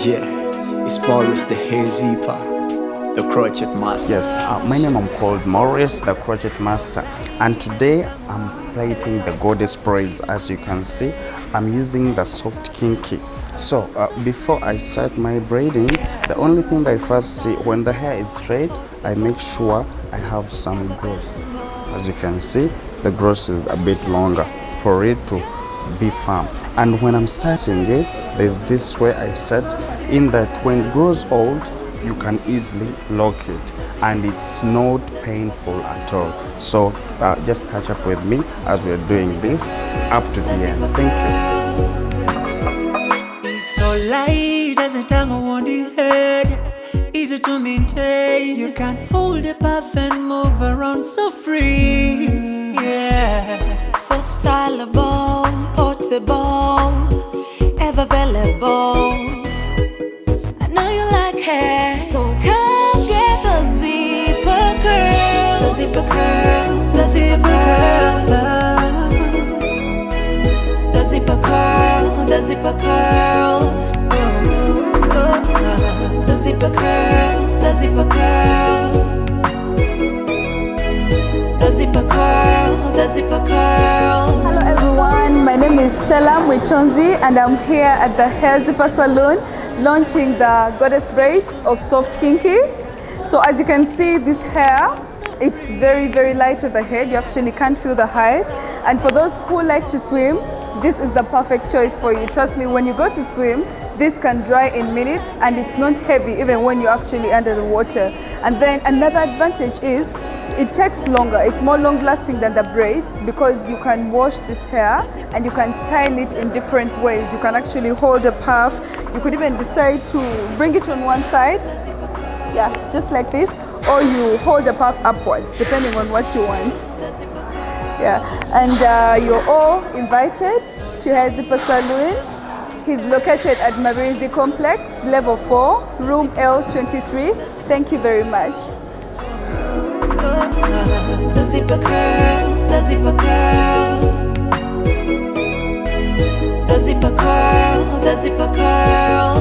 Yeah, it's Morris the hair zipper, the crochet master. Yes, my name I'm called Morris, the crochet master, and today I'm plaiting the goddess braids. As you can see, I'm using the soft kinky. So before I start my braiding, the only thing I first see when the hair is straight, I make sure I have some growth. As you can see, the growth is a bit longer for it to be firm. And when I'm starting it, there's this way I start, in that when it grows old, you can easily lock it and it's not painful at all. So just catch up with me as we're doing this up to the end. Thank you. It's so light as a tongue on the head, easy to maintain. You can hold the path and move around so free. Yeah, so styleable, portable, ever available. I know you like hair, so come get the zipper curl, the zipper curl, the zipper curl, the zipper curl, the zipper curl, the zipper curl, the zipper curl, the zipper curl, the zipper curl. Hello everyone, my name is Stella Mwitonzi and I'm here at the Hair Zipper Salon launching the goddess braids of soft kinky. So as you can see, this hair, it's very light on the head. You actually can't feel the height. And for those who like to swim, this is the perfect choice for you. Trust me, when you go to swim, this can dry in minutes and it's not heavy even when you're actually under the water. And then another advantage is it takes longer. It's more long lasting than the braids because you can wash this hair and you can style it in different ways. You can actually hold a puff. You could even decide to bring it on one side, yeah, just like this, or you hold the puff upwards depending on what you want. Yeah, and you're all invited to Hair Zipper Saloon. He's located at Marizi Complex, level 4, room L23. Thank you very much. The zipper curl, the zipper curl, the zipper curl, the zipper curl.